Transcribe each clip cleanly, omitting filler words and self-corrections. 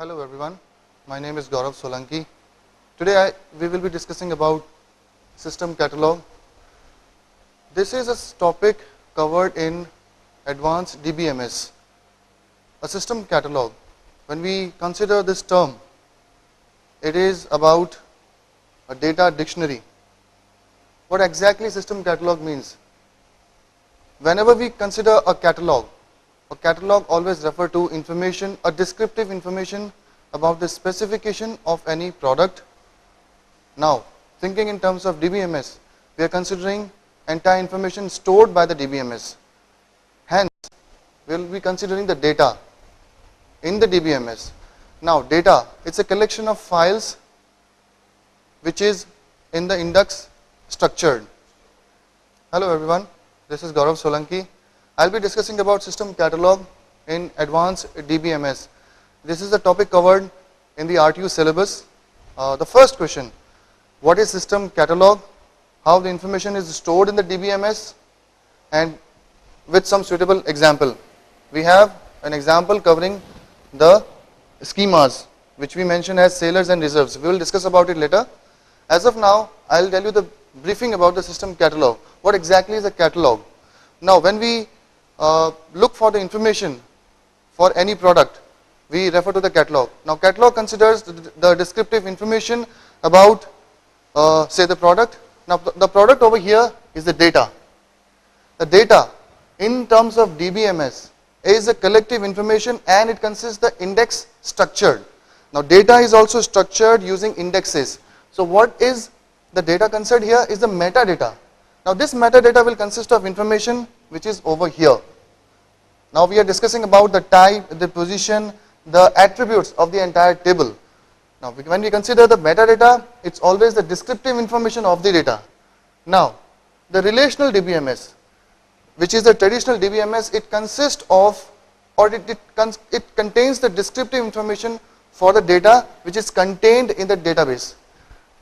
Hello everyone, my name is Gaurav Solanki. Today we will be discussing about system catalog. This is a topic covered in advanced DBMS. A system catalog, when we consider this term, it is about a data dictionary. What exactly system catalog means? Whenever we consider a catalog always refers to information, a descriptive information about the specification of any product. Now, thinking in terms of DBMS, we are considering entire information stored by the DBMS. Hence, we will be considering the data in the DBMS. Now, data, it's a collection of files which is in the index structured. Hello everyone, this is Gaurav Solanki. I will be discussing about system catalog in advanced DBMS. This is the topic covered in the RTU syllabus. The first question, what is system catalog? How the information is stored in the DBMS, and with some suitable example. We have an example covering the schemas which we mentioned as sailors and reserves. We will discuss about it later. As of now, I will tell you the briefing about the system catalog. What exactly is a catalog? Now, when we look for the information for any product, we refer to the catalog. Now, catalog considers the descriptive information about say the product. Now, the product over here is the data. The data in terms of DBMS is a collective information and it consists the index structured. Now, data is also structured using indexes. So, what is the data concerned here is the metadata. Now, this metadata will consist of information which is over here. Now, we are discussing about the type, the position, the attributes of the entire table. Now, when we consider the metadata, it's always the descriptive information of the data. Now, the relational DBMS, which is the traditional DBMS, it consists of, or it contains the descriptive information for the data which is contained in the database.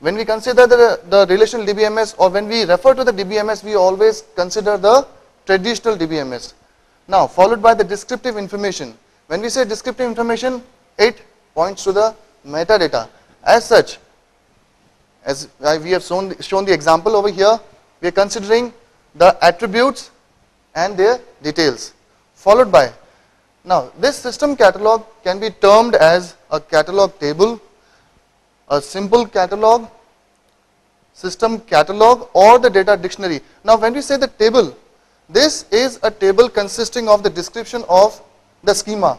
When we consider the relational DBMS, or when we refer to the DBMS, we always consider the traditional DBMS. Now, followed by the descriptive information. When we say descriptive information, it points to the metadata. As such, as we have shown the example over here, we are considering the attributes and their details. Followed by, now this system catalog can be termed as a catalog table, a simple catalog, system catalog, or the data dictionary. Now, when we say the table, this is a table consisting of the description of the schema.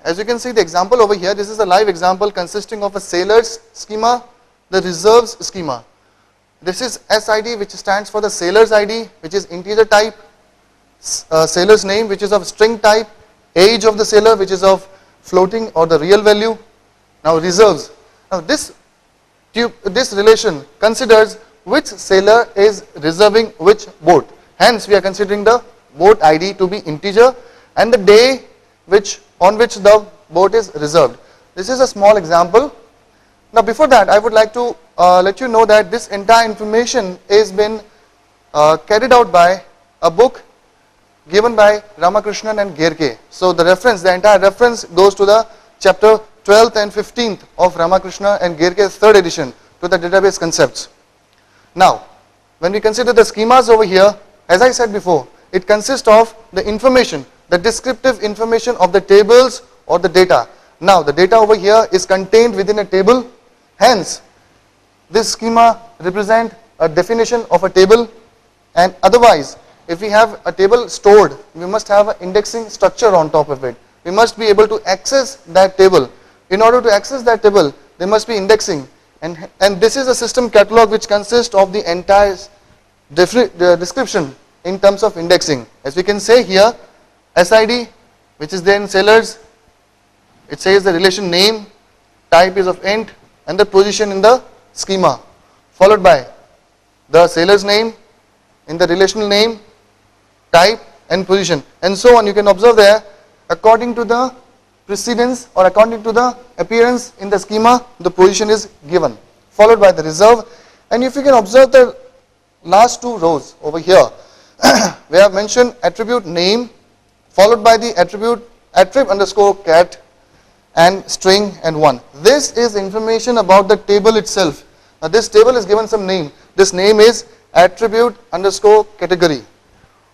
As you can see the example over here, this is a live example consisting of a sailor's schema, the reserves schema. This is SID, which stands for the sailor's ID, which is integer type, sailor's name, which is of string type, age of the sailor, which is of floating or the real value. Now, reserves. Now, this relation considers which sailor is reserving which boat. Hence, we are considering the boat ID to be integer and the day on which the boat is reserved. This is a small example. Now, before that, I would like to let you know that this entire information is been carried out by a book given by Ramakrishnan and Gerke. So, the entire reference goes to the chapter 12th and 15th of Ramakrishna and Gerke's third edition to the database concepts. Now, when we consider the schemas over here, as I said before, it consists of the information, the descriptive information of the tables or the data. Now, the data over here is contained within a table. Hence, this schema represents a definition of a table, and otherwise, if we have a table stored, we must have an indexing structure on top of it. We must be able to access that table. In order to access that table, there must be indexing, and this is a system catalog which consists of the entire description in terms of indexing. As we can say here, SID, which is there in sailors, it says the relation name, type is of int, and the position in the schema, followed by the sailor's name in the relational name, type and position, and so on. You can observe there, according to the precedence or according to the appearance in the schema, the position is given, followed by the reserve. And if you can observe the last two rows over here, we have mentioned attribute name, followed by the attribute attrib underscore cat, and string and 1. This is information about the table itself. Now this table is given some name. This name is attribute underscore category,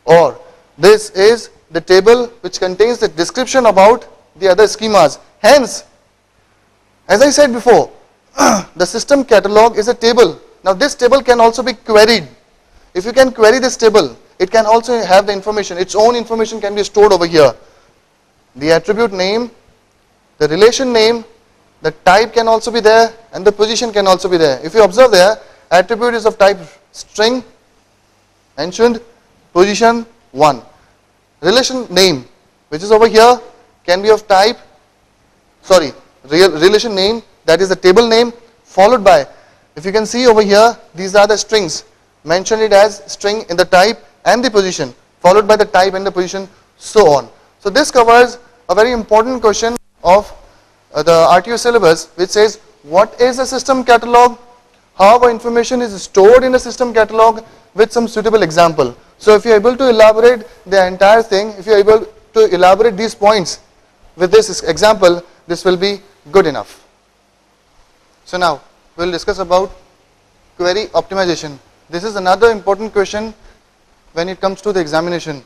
or this is the table which contains the description about the other schemas. Hence, as I said before, the system catalog is a table. Now this table can also be queried. If you can query this table, it can also have the information, its own information can be stored over here. The attribute name, the relation name, the type can also be there, and the position can also be there. If you observe there, attribute is of type string, mentioned, position 1. Relation name, which is over here, can be of type, relation name, that is the table name, followed by, if you can see over here, these are the strings, mention it as string in the type and the position, followed by the type and the position, so on. So this covers a very important question of the RTO syllabus, which says what is a system catalog, how information is stored in a system catalog, with some suitable example. So if you are able to elaborate the entire thing, if you are able to elaborate these points with this example, this will be good enough. So now we will discuss about query optimization. This is another important question when it comes to the examination.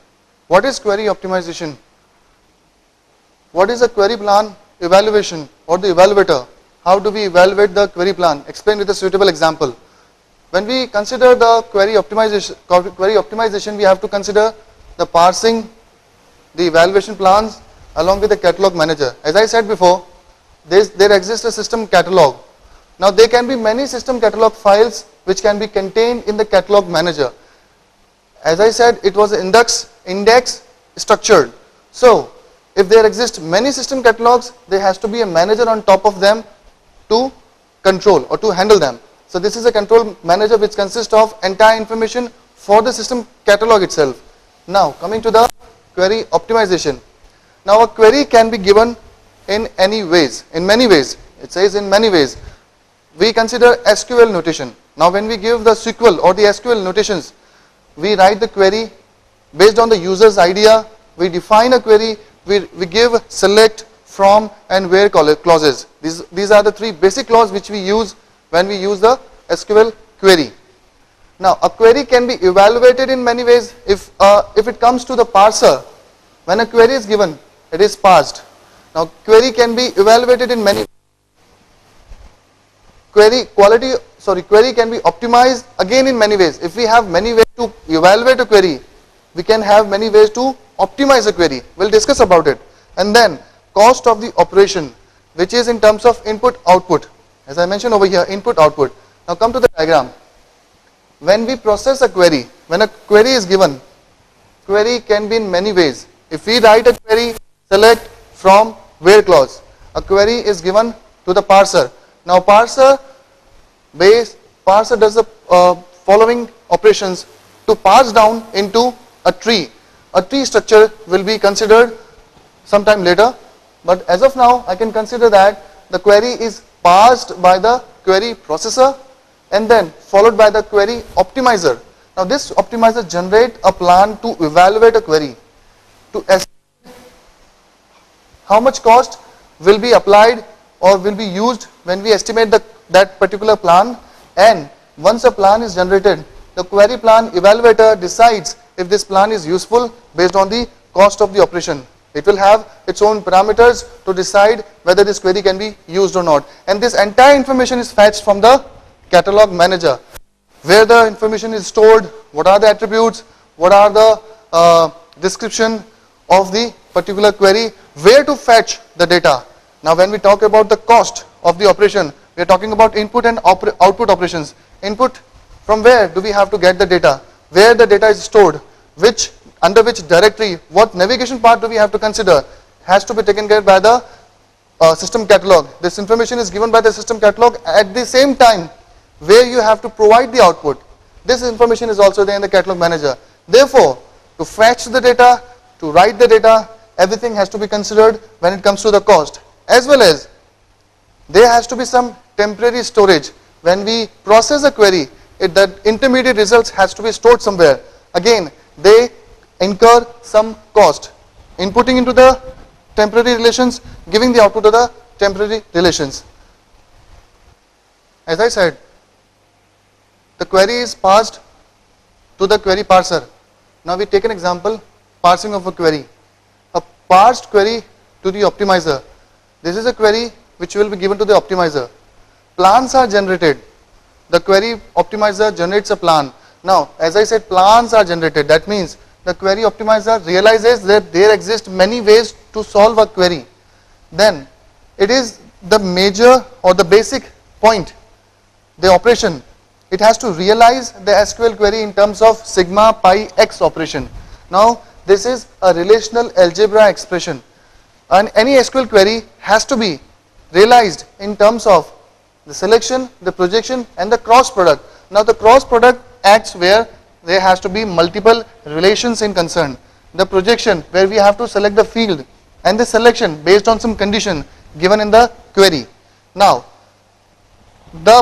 What is query optimization? What is a query plan evaluation or the evaluator? How do we evaluate the query plan? Explain with a suitable example. When we consider the query optimization, we have to consider the parsing, the evaluation plans along with the catalog manager. As I said before, there exists a system catalog. Now there can be many system catalog files which can be contained in the catalog manager. As I said, it was index structured. So if there exist many system catalogs, there has to be a manager on top of them to control or to handle them. So this is a control manager which consists of entire information for the system catalog itself. Now coming to the query optimization. Now a query can be given in many ways. It says in many ways. We consider SQL notation. Now when we give the SQL or the SQL notations, we write the query based on the user's idea, we define a query, we give select, from and where clauses. These are the three basic clauses which we use when we use the SQL query. Now a query can be evaluated in many ways. If it comes to the parser, when a query is given, it is parsed. Now query can be evaluated in many ways. Query can be optimized again in many ways. If we have many ways to evaluate a query, we can have many ways to optimize a query. We'll discuss about it. And then cost of the operation, which is in terms of input output. As I mentioned over here, input output. Now come to the diagram. When we process a query, when a query is given, query can be in many ways. If we write a query, select, from, where clause, a query is given to the parser. Now parser does the following operations to parse down into a tree. A tree structure will be considered sometime later, but as of now I can consider that the query is parsed by the query processor and then followed by the query optimizer. Now this optimizer generates a plan to evaluate a query, to estimate how much cost will be applied or will be used when we estimate that particular plan. And once a plan is generated, the query plan evaluator decides if this plan is useful based on the cost of the operation. It will have its own parameters to decide whether this query can be used or not. And this entire information is fetched from the catalog manager, where the information is stored, what are the attributes, what are the description of the particular query, where to fetch the data. Now when we talk about the cost of the operation, we are talking about input and output operations. Input, from where do we have to get the data, where the data is stored, under which directory, what navigation part do we have to consider, has to be taken care by the system catalog. This information is given by the system catalog. At the same time, where you have to provide the output, this information is also there in the catalog manager. Therefore, to fetch the data, to write the data, everything has to be considered when it comes to the cost. As well as there has to be some temporary storage. When we process a query, the intermediate results has to be stored somewhere. Again, they incur some cost. Inputting into the temporary relations, giving the output to the temporary relations. As I said, the query is passed to the query parser. Now we take an example, parsing of a query. A parsed query to the optimizer. This is a query which will be given to the optimizer. Plans are generated. The query optimizer generates a plan. Now, as I said, plans are generated. That means the query optimizer realizes that there exist many ways to solve a query. Then it is the major or the basic point, the operation. It has to realize the SQL query in terms of sigma pi x operation. Now this is a relational algebra expression, and any SQL query has to be realized in terms of the selection, the projection and the cross product. Now the cross product acts where there has to be multiple relations in concern. The projection where we have to select the field, and the selection based on some condition given in the query. Now the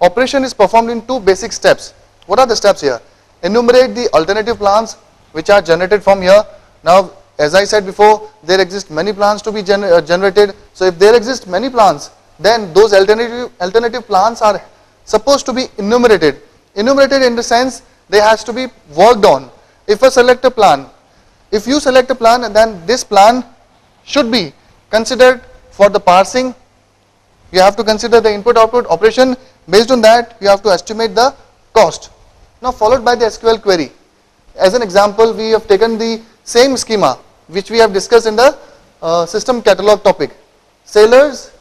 operation is performed in two basic steps. What are the steps here? Enumerate the alternative plans which are generated from here. Now as I said before, there exist many plans to be generated. So if there exist many plans, then those alternative plans are supposed to be enumerated. Enumerated in the sense they has to be worked on. If you select a plan, then this plan should be considered for the parsing. You have to consider the input output operation. Based on that, you have to estimate the cost. Now followed by the SQL query. As an example, we have taken the same schema which we have discussed in the system catalog topic. Sailors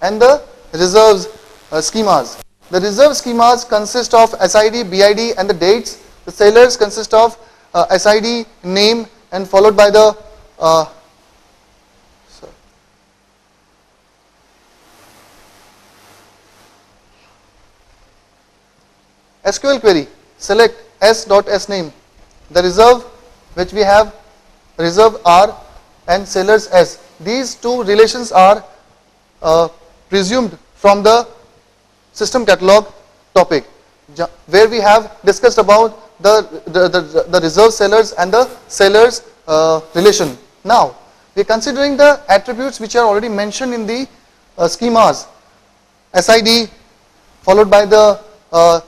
and the reserves schemas. The reserve schemas consist of SID, BID and the dates. The sailors consist of SID, name and followed by the SQL query, select s.sname, the reserve which we have, reserve R and sailors S. These two relations are presumed from the system catalog topic, where we have discussed about the reserve sailors and the sailors relation. Now we are considering the attributes which are already mentioned in the schemas, SID followed by the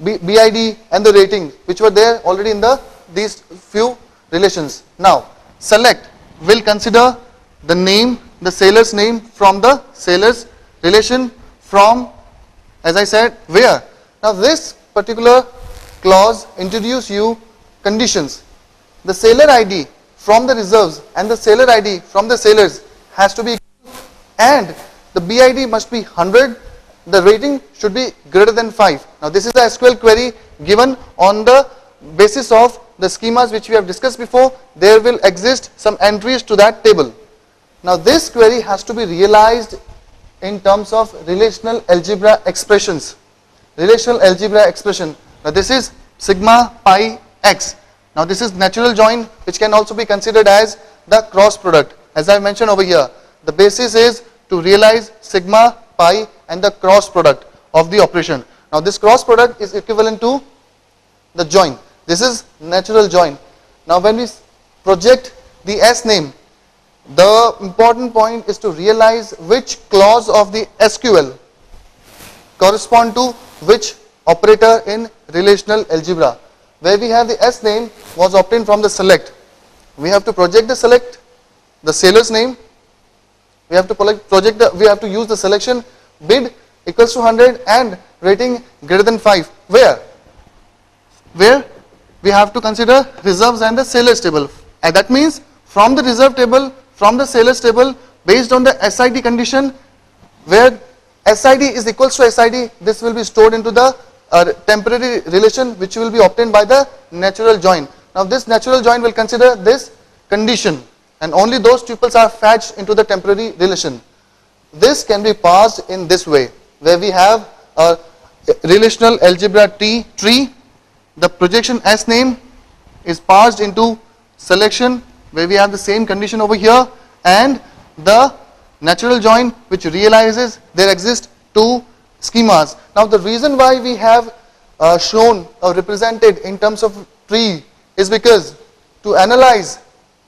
BID and the rating which were there already in these few relations. Now select will consider the name, the sailor's name from the sailor's relation from, as I said, where. Now this particular clause introduce you conditions. The sailor ID from the reserves and the sailor ID from the sailors has to be equal, and the BID must be 100. The rating should be greater than 5. Now this is the SQL query given on the basis of the schemas which we have discussed before. There will exist some entries to that table. Now this query has to be realized in terms of relational algebra expressions. Relational algebra expression. Now this is sigma pi x. Now this is natural join, which can also be considered as the cross product. As I mentioned over here, the basis is to realize sigma pi and the cross product of the operation. Now this cross product is equivalent to the join. This is natural join. Now when we project the S name, the important point is to realize which clause of the SQL correspond to which operator in relational algebra. Where we have the S name was obtained from the select. We have to project the select, the sailor's name. We have to we have to use the selection bid equals to 100 and rating greater than 5. Where we have to consider reserves and the sailors table. And that means from the reserve table, from the sailors table, based on the SID condition, where SID is equals to SID, this will be stored into the temporary relation which will be obtained by the natural join. Now this natural join will consider this condition, and only those tuples are fetched into the temporary relation. This can be parsed in this way, where we have a relational algebra tree. The projection S name is parsed into selection, where we have the same condition over here, and the natural join which realizes there exist two schemas. Now the reason why we have shown or represented in terms of tree is because to analyze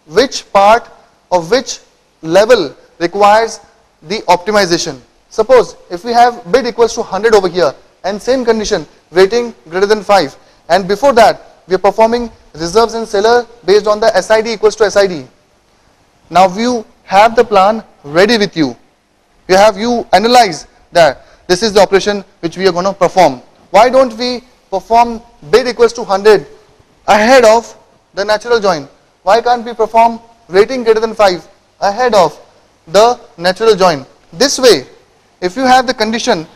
which part of which level requires the optimization. Suppose if we have bid equals to 100 over here and same condition, rating greater than 5, and before that we are performing reserves and seller based on the SID equals to SID. Now you have the plan ready with you. You analyze that this is the operation which we are going to perform. Why don't we perform bid equals to 100 ahead of the natural join? Why can't we perform rating greater than 5 ahead of the natural join? This way, if you have the condition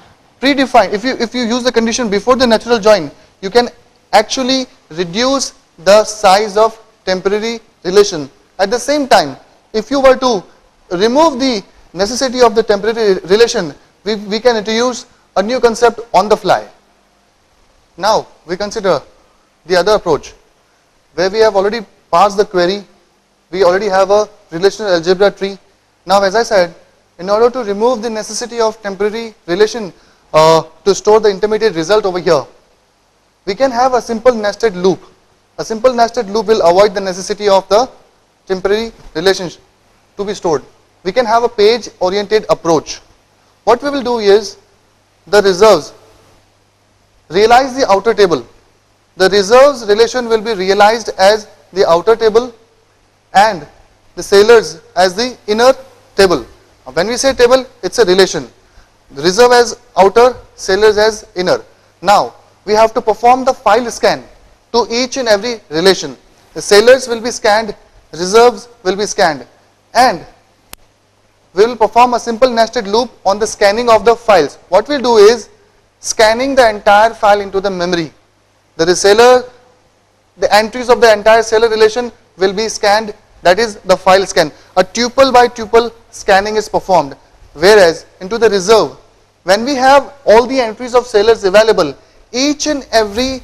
predefined, if you use the condition before the natural join, you can actually reduce the size of temporary relation. At the same time, if you were to remove the necessity of the temporary relation, we can introduce a new concept on the fly. Now we consider the other approach where we have already parsed the query, we already have a relational algebra tree. Now as I said, in order to remove the necessity of temporary relation to store the intermediate result over here, we can have a simple nested loop. A simple nested loop will avoid the necessity of the temporary relation to be stored. We can have a page oriented approach. What we will do is the reserves, realize the outer table. The reserves relation will be realized as the outer table and the sellers as the inner table. When we say table, it's a relation. The reserve as outer, sellers as inner. Now we have to perform the file scan to each and every relation. The sellers will be scanned, reserves will be scanned, and we will perform a simple nested loop on the scanning of the files. What we will do is scanning the entire file into the memory. The entries of the entire seller relation will be scanned, that is the file scan. A tuple by tuple scanning is performed. Whereas into the reserve, when we have all the entries of sellers available, each and every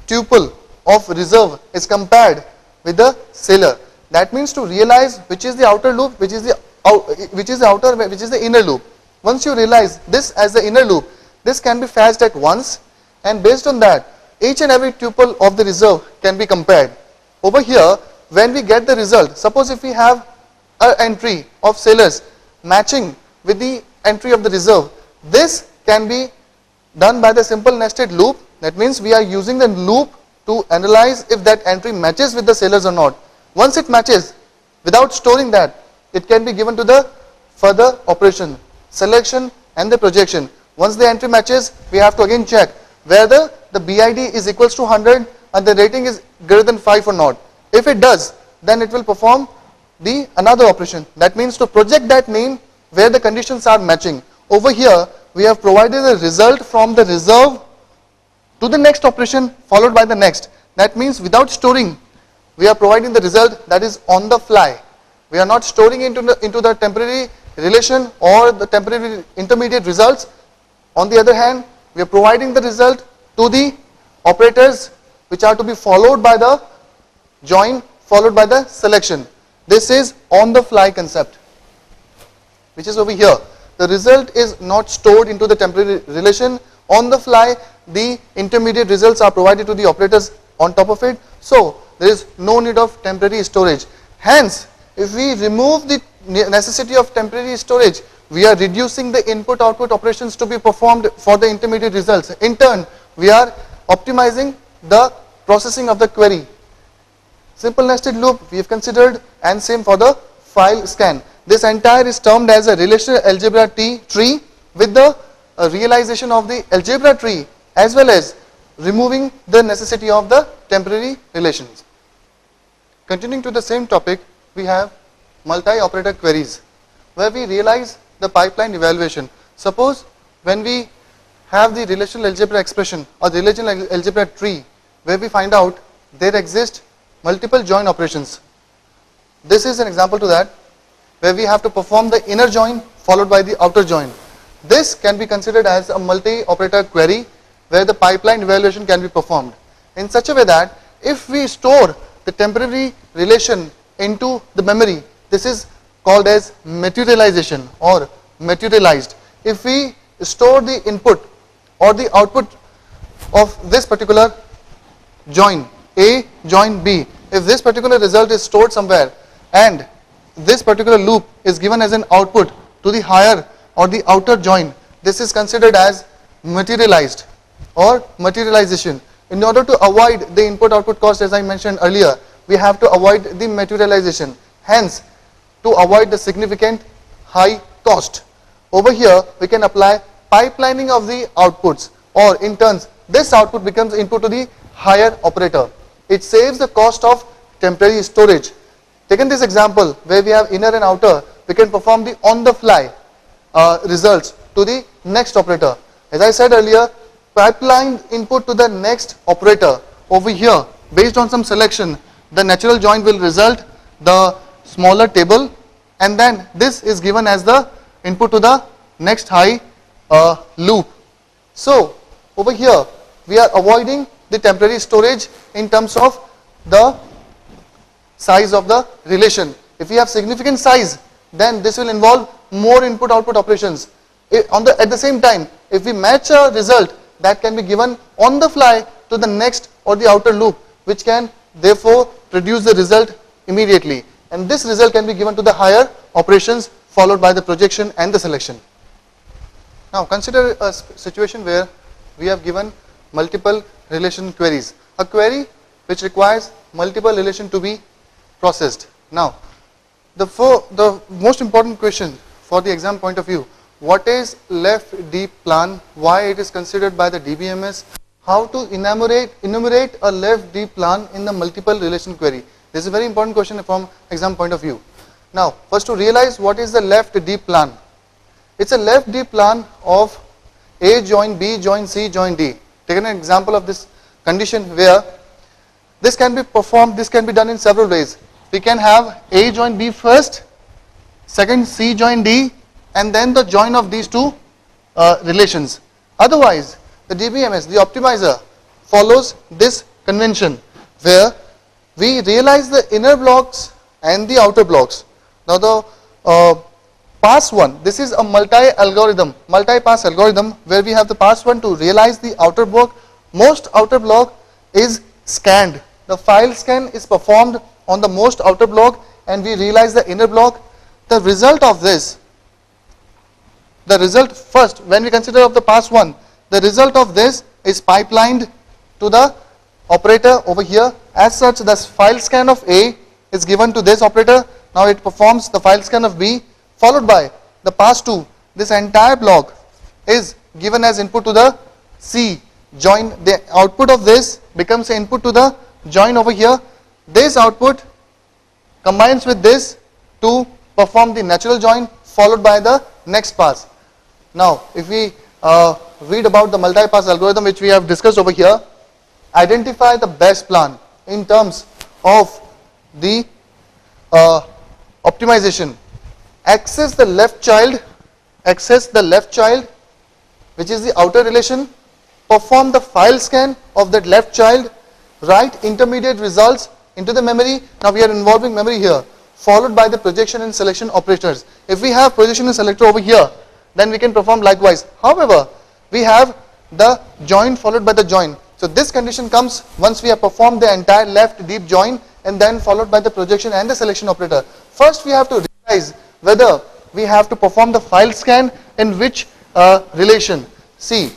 tuple of reserve is compared with the seller. That means to realize which is the outer loop, which is the outer, which is the inner loop. Once you realize this as the inner loop, this can be fetched at once, and based on that, each and every tuple of the reserve can be compared. Over here, when we get the result, suppose if we have an entry of sellers matching with the entry of the reserve, this can be done by the simple nested loop. That means we are using the loop to analyze if that entry matches with the sellers or not. Once it matches, without storing that, it can be given to the further operation, selection and the projection. Once the entry matches, we have to again check whether the BID is equals to 100 and the rating is greater than 5 or not. If it does, then it will perform the another operation. That means to project that name where the conditions are matching. Over here, we have provided the result from the reserve to the next operation followed by the next. That means without storing, we are providing the result that is on the fly. We are not storing into the temporary relation or the temporary intermediate results. On the other hand, we are providing the result to the operators which are to be followed by the join followed by the selection. This is on the fly concept, which is over here. The result is not stored into the temporary relation. On the fly, the intermediate results are provided to the operators on top of it. So there is no need of temporary storage. Hence, if we remove the necessity of temporary storage, we are reducing the input-output operations to be performed for the intermediate results. In turn, we are optimizing the processing of the query. Simple nested loop we have considered, and same for the file scan. This entire is termed as a relational algebra tree with the realization of the algebra tree as well as removing the necessity of the temporary relations. Continuing to the same topic, we have multi-operator queries where we realize the pipeline evaluation. Suppose when we have the relational algebra expression or the relational algebra tree where we find out there exist multiple join operations. This is an example to that, where we have to perform the inner join followed by the outer join. This can be considered as a multi-operator query where the pipeline evaluation can be performed in such a way that if we store the temporary relation into the memory, this is called as materialization or materialized. If we store the input or the output of this particular join A join B, if this particular result is stored somewhere and this particular loop is given as an output to the higher or the outer join, this is considered as materialized or materialization. In order to avoid the input output cost, as I mentioned earlier, we have to avoid the materialization. Hence, to avoid the significant high cost, over here we can apply pipelining of the outputs, or in turns this output becomes input to the higher operator. It saves the cost of temporary storage. Taken this example where we have inner and outer, we can perform the on the fly results to the next operator. As I said earlier, pipeline input to the next operator, over here based on some selection, the natural join will result the smaller table, and then this is given as the input to the next high loop. So over here we are avoiding the temporary storage in terms of the size of the relation. If we have significant size, then this will involve more input output operations. At the same time, if we match a result, that can be given on the fly to the next or the outer loop, which can therefore produce the result immediately, and this result can be given to the higher operations followed by the projection and the selection. Now consider a situation where we have given multiple relation queries, a query which requires multiple relation to be processed. Now the most important question for the exam point of view, what is left deep plan, why it is considered by the DBMS, how to enumerate a left deep plan in the multiple relation query. This is a very important question from exam point of view. Now first, to realize what is the left deep plan. It's a left deep plan of A join B join C join D. Take an example of this condition where this can be performed, this can be done in several ways. We can have A join B first, second C join D, and then the join of these two relations. Otherwise, the DBMS, the optimizer, follows this convention where we realize the inner blocks and the outer blocks. Now the pass one, this is a multi-pass algorithm where we have the pass one to realize the outer block. Most outer block is scanned. The file scan is performed on the most outer block and we realize the inner block. The result of this, the result first, when we consider of the pass one, the result of this is pipelined to the operator over here. As such, the file scan of A is given to this operator. Now it performs the file scan of B, followed by the pass 2. This entire block is given as input to the C join. The output of this becomes the input to the join over here. This output combines with this to perform the natural join, followed by the next pass. Now if we read about the multi-pass algorithm which we have discussed over here, identify the best plan in terms of the optimization. Access the left child, which is the outer relation, perform the file scan of that left child, write intermediate results into the memory. Now we are involving memory here, followed by the projection and selection operators. If we have projection and selector over here, then we can perform likewise. However, we have the join followed by the join. So this condition comes once we have performed the entire left deep join and then followed by the projection and the selection operator. First we have to realize whether we have to perform the file scan in which relation. See,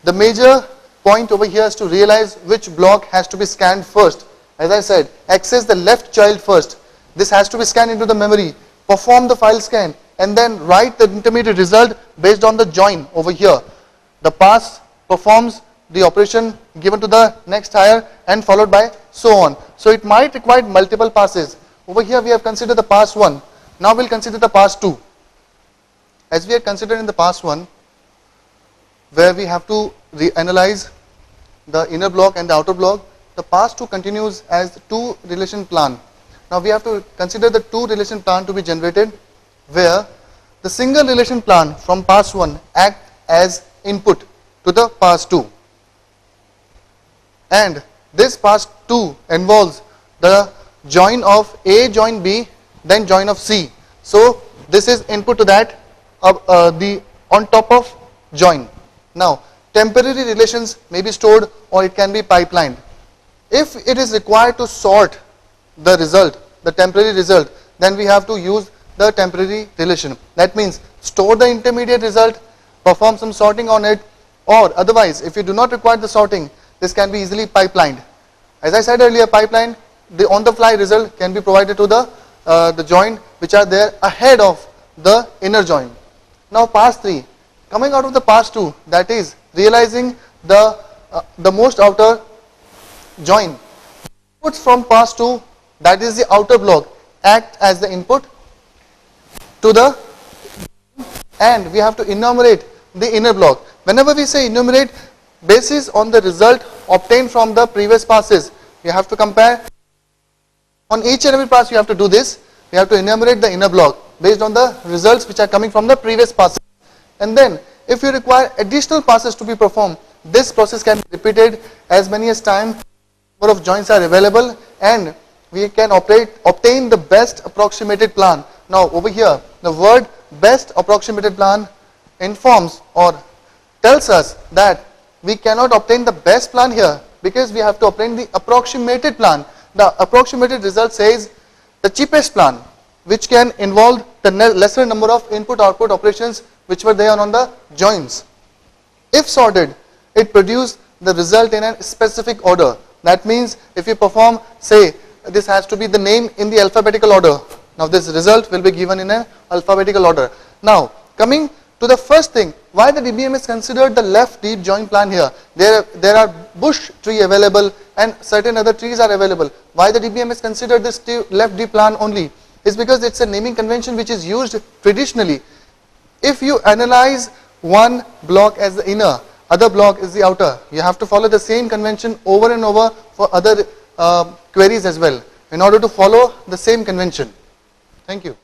the major point over here is to realize which block has to be scanned first. As I said, access the left child first. This has to be scanned into the memory, perform the file scan, and then write the intermediate result based on the join over here. The pass performs the operation given to the next higher and followed by so on. So it might require multiple passes. Over here we have considered the pass 1. Now we will consider the pass 2. As we had considered in the pass 1, where we have to analyze the inner block and the outer block, the pass 2 continues as the two relation plan. Now we have to consider the two relation plan to be generated, where the single relation plan from pass 1 act as input to the pass 2, and this pass 2 involves the join of A join B, then join of C. So this is input to that the on top of join. Now temporary relations may be stored or it can be pipelined. If it is required to sort the result, the temporary result, then we have to use the temporary relation. That means store the intermediate result, perform some sorting on it, or otherwise if you do not require the sorting, this can be easily pipelined. As I said earlier, pipeline, the on the fly result can be provided to the joint which are there ahead of the inner joint. Now pass 3, coming out of the pass 2, that is realizing the most outer joint. Inputs from pass 2, that is the outer block, act as the input to the, and we have to enumerate the inner block. Whenever we say enumerate, basis on the result obtained from the previous passes, you have to compare. On each and every pass you have to do this. We have to enumerate the inner block based on the results which are coming from the previous passes. And then if you require additional passes to be performed, this process can be repeated as many as time number of joints are available, and we can obtain the best approximated plan. Now over here, the word best approximated plan informs or tells us that we cannot obtain the best plan here because we have to obtain the approximated plan. The approximated result says the cheapest plan, which can involve the lesser number of input-output operations which were there on the joints. If sorted, it produced the result in a specific order. That means if you perform, say, this has to be the name in the alphabetical order. Now this result will be given in an alphabetical order. Now coming to the first thing, why the DBM is considered the left deep joint plan here. There are bush tree available and certain other trees are available. Why the DBM is considered this left deep plan only is because it's a naming convention which is used traditionally. If you analyze one block as the inner, other block is the outer, you have to follow the same convention over and over for other queries as well in order to follow the same convention. Thank you.